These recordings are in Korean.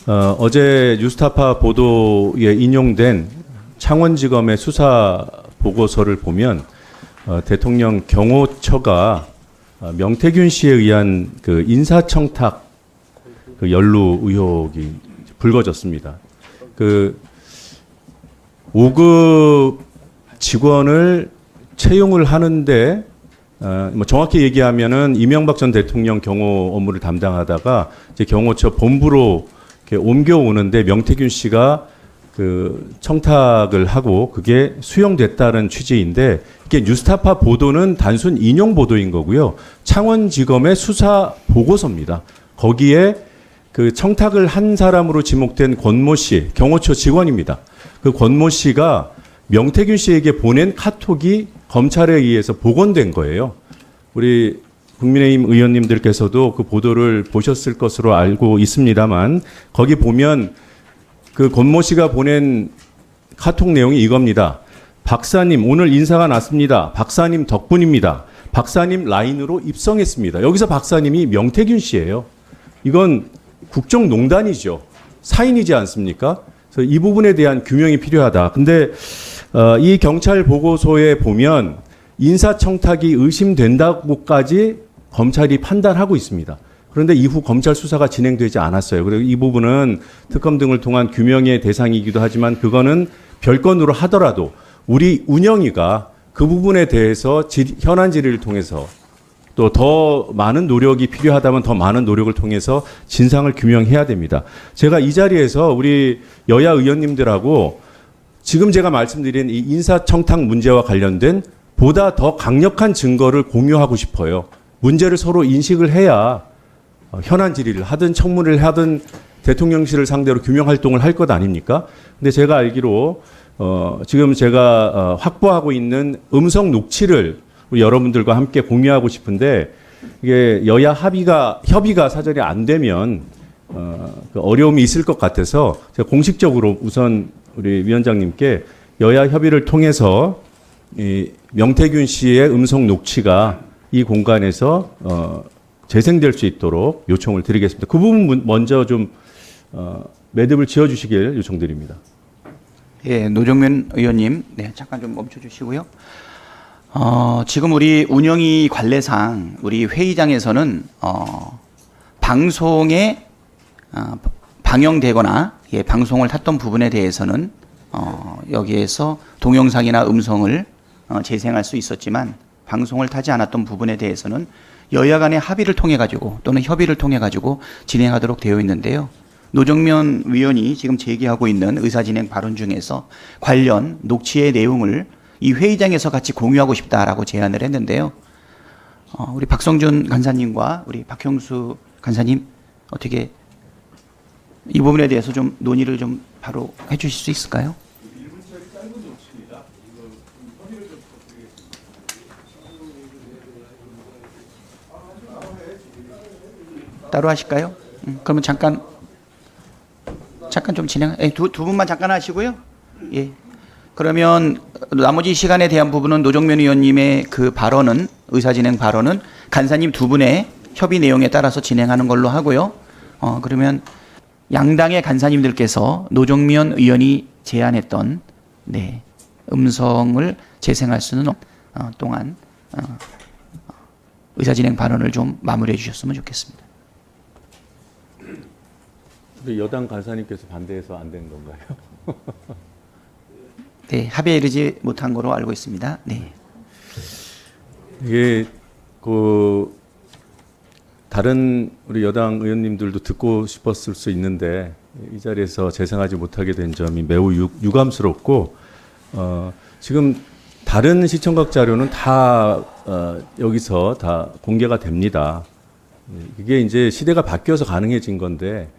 어제 뉴스타파 보도에 인용된 창원지검의 수사 보고서를 보면 대통령 경호처가 명태균 씨에 의한 그 인사청탁 그 연루 의혹이 불거졌습니다. 그 5급 직원을 채용을 하는데 뭐 정확히 얘기하면은 이명박 전 대통령 경호 업무를 담당하다가 이제 경호처 본부로 이렇게 옮겨오는데 명태균 씨가 그 청탁을 하고 그게 수용됐다는 취지인데 이게 뉴스타파 보도는 단순 인용 보도인 거고요. 창원지검의 수사 보고서입니다. 거기에 그 청탁을 한 사람으로 지목된 권모 씨, 경호처 직원입니다. 그 권모 씨가 명태균 씨에게 보낸 카톡이 검찰에 의해서 복원된 거예요. 우리 국민의힘 의원님들께서도 그 보도를 보셨을 것으로 알고 있습니다만 거기 보면 그 권모 씨가 보낸 카톡 내용이 이겁니다. 박사님 오늘 인사가 났습니다. 박사님 덕분입니다. 박사님 라인으로 입성했습니다. 여기서 박사님이 명태균 씨예요. 이건 국정농단이죠. 사인이지 않습니까? 그래서 이 부분에 대한 규명이 필요하다. 근데 이 경찰 보고서에 보면 인사청탁이 의심된다고까지 검찰이 판단하고 있습니다. 그런데 이후 검찰 수사가 진행되지 않았어요. 그리고 이 부분은 특검 등을 통한 규명의 대상이기도 하지만 그거는 별건으로 하더라도 우리 운영위가 그 부분에 대해서 현안 질의를 통해서 또 더 많은 노력이 필요하다면 더 많은 노력을 통해서 진상을 규명해야 됩니다. 제가 이 자리에서 우리 여야 의원님들하고 지금 제가 말씀드린 이 인사청탁 문제와 관련된 보다 더 강력한 증거를 공유하고 싶어요. 문제를 서로 인식을 해야 현안 질의를 하든 청문회를 하든 대통령실을 상대로 규명 활동을 할 것 아닙니까? 근데 제가 알기로 지금 제가 확보하고 있는 음성 녹취를 우리 여러분들과 함께 공유하고 싶은데 이게 여야 협의가 사전에 안 되면 어려움이 있을 것 같아서 제가 공식적으로 우선 우리 위원장님께 여야 협의를 통해서 이 명태균 씨의 음성 녹취가 이 공간에서 재생될 수 있도록 요청을 드리겠습니다. 그 부분 먼저 좀 매듭을 지어주시길 요청드립니다. 예, 노정면 의원님, 네, 잠깐 좀 멈춰주시고요. 지금 우리 운영위 관례상 우리 회의장에서는 방송에 방영되거나 방송을 탔던 부분에 대해서는 여기에서 동영상이나 음성을 재생할 수 있었지만 방송을 타지 않았던 부분에 대해서는 여야 간의 합의를 통해 가지고 또는 협의를 통해 가지고 진행하도록 되어 있는데요. 노정면 위원이 지금 제기하고 있는 의사진행 발언 중에서 관련 녹취의 내용을 이 회의장에서 같이 공유하고 싶다라고 제안을 했는데요. 우리 박성준 간사님과 우리 박형수 간사님 어떻게 이 부분에 대해서 좀 논의를 좀 바로 해주실 수 있을까요? 따로 하실까요? 그러면 잠깐 좀 진행. 두 분만 잠깐 하시고요. 예. 그러면 나머지 시간에 대한 부분은 노정면 의원님의 그 발언은 의사진행 발언은 간사님 두 분의 협의 내용에 따라서 진행하는 걸로 하고요. 그러면 양당의 간사님들께서 노정면 의원이 제안했던 음성을 재생할 수는 동안 의사진행 발언을 좀 마무리해 주셨으면 좋겠습니다. 여당 간사님께서 반대해서 안 된 건가요? 네, 합의에 이르지 못한 거로 알고 있습니다. 네. 이게 그 다른 우리 여당 의원님들도 듣고 싶었을 수 있는데 이 자리에서 재생하지 못하게 된 점이 매우 유감스럽고 지금 다른 시청각 자료는 다 여기서 다 공개가 됩니다. 이게 이제 시대가 바뀌어서 가능해진 건데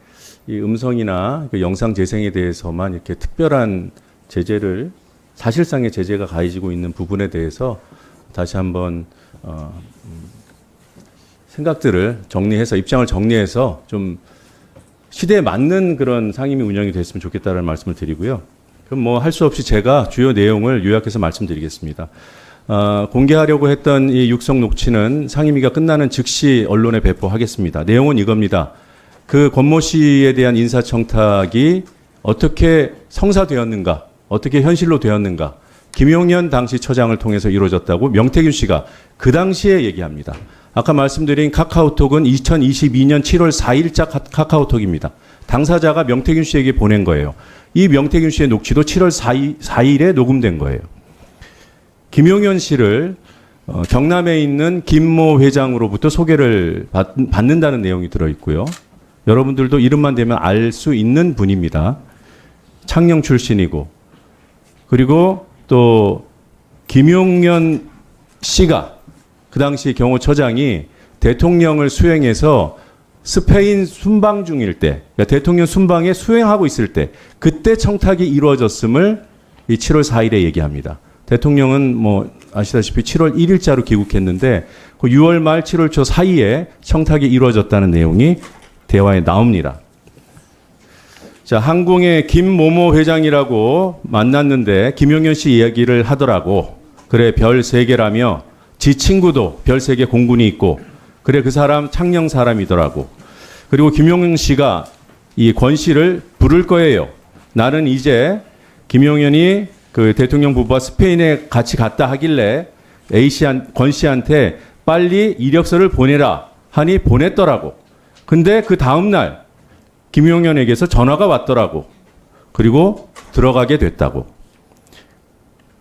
이 음성이나 그 영상 재생에 대해서만 이렇게 특별한 제재를 사실상의 제재가 가해지고 있는 부분에 대해서 다시 한번 생각들을 정리해서 입장을 정리해서 좀 시대에 맞는 그런 상임위 운영이 됐으면 좋겠다는 말씀을 드리고요. 그럼 뭐 할 수 없이 제가 주요 내용을 요약해서 말씀드리겠습니다. 공개하려고 했던 이 육성 녹취는 상임위가 끝나는 즉시 언론에 배포하겠습니다. 내용은 이겁니다. 그 권모 씨에 대한 인사청탁이 어떻게 성사되었는가, 어떻게 현실로 되었는가, 김용현 당시 처장을 통해서 이루어졌다고 명태균 씨가 그 당시에 얘기합니다. 아까 말씀드린 카카오톡은 2022년 7월 4일자 카카오톡입니다. 당사자가 명태균 씨에게 보낸 거예요. 이 명태균 씨의 녹취도 7월 4일에 녹음된 거예요. 김용현 씨를 경남에 있는 김모 회장으로부터 소개를 받는다는 내용이 들어있고요. 여러분들도 이름만 대면 알 수 있는 분입니다. 창녕 출신이고, 그리고 또 김용현 씨가 그 당시 경호처장이 대통령을 수행해서 스페인 순방 중일 때, 그러니까 대통령 순방에 수행하고 있을 때, 그때 청탁이 이루어졌음을 이 7월 4일에 얘기합니다. 대통령은 뭐 아시다시피 7월 1일자로 귀국했는데 그 6월 말 7월 초 사이에 청탁이 이루어졌다는 내용이 대화에 나옵니다. 자, 항공의 김모모 회장이라고 만났는데 김용현 씨 이야기를 하더라고. 그래, 별 3개라며 지 친구도 별 3개 공군이 있고, 그래, 그 사람 창녕 사람이더라고. 그리고 김용현 씨가 이 권 씨를 부를 거예요. 나는 이제 김용현이 그 대통령 부부와 스페인에 같이 갔다 하길래 권 씨한테 빨리 이력서를 보내라 하니 보냈더라고. 근데 그 다음날 김용현에게서 전화가 왔더라고. 그리고 들어가게 됐다고.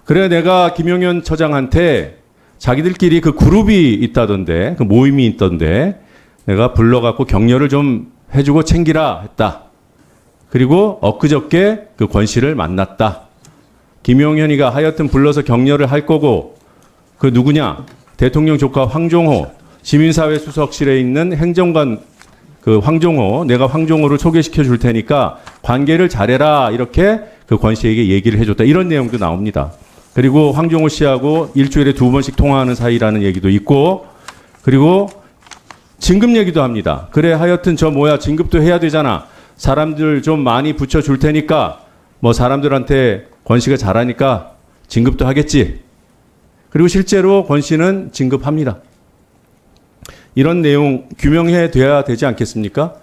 그래, 내가 김용현 처장한테 자기들끼리 그 그룹이 있다던데, 그 모임이 있던데, 내가 불러갖고 격려를 좀 해주고 챙기라 했다. 그리고 엊그저께 그 권 씨를 만났다. 김용현이가 하여튼 불러서 격려를 할 거고, 그 누구냐? 대통령 조카 황종호, 시민사회 수석실에 있는 행정관 그 황종호, 내가 황종호를 소개시켜 줄 테니까 관계를 잘해라. 이렇게 그 권 씨에게 얘기를 해줬다. 이런 내용도 나옵니다. 그리고 황종호 씨하고 일주일에 2번씩 통화하는 사이라는 얘기도 있고, 그리고 진급 얘기도 합니다. 그래, 하여튼 진급도 해야 되잖아. 사람들 좀 많이 붙여줄 테니까 뭐 사람들한테 권 씨가 잘하니까 진급도 하겠지. 그리고 실제로 권 씨는 진급합니다. 이런 내용 규명해 돼야 되지 않겠습니까?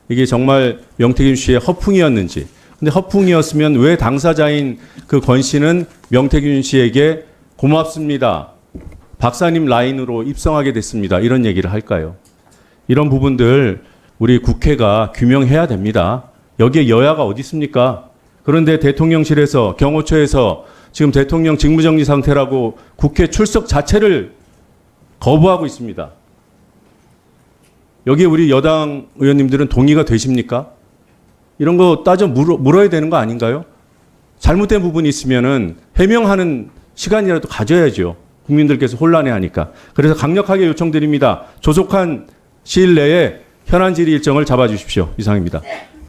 이게 정말 명태균 씨의 허풍이었는지. 근데 허풍이었으면 왜 당사자인 그 권 씨는 명태균 씨에게 고맙습니다, 박사님 라인으로 입성하게 됐습니다, 이런 얘기를 할까요? 이런 부분들 우리 국회가 규명해야 됩니다. 여기에 여야가 어디 있습니까? 그런데 대통령실에서, 경호처에서 지금 대통령 직무정지 상태라고 국회 출석 자체를 거부하고 있습니다. 여기에 우리 여당 의원님들은 동의가 되십니까? 이런 거 따져 물어야 되는 거 아닌가요? 잘못된 부분이 있으면은 해명하는 시간이라도 가져야죠. 국민들께서 혼란해하니까. 그래서 강력하게 요청드립니다. 조속한 시일 내에 현안 질의 일정을 잡아주십시오. 이상입니다.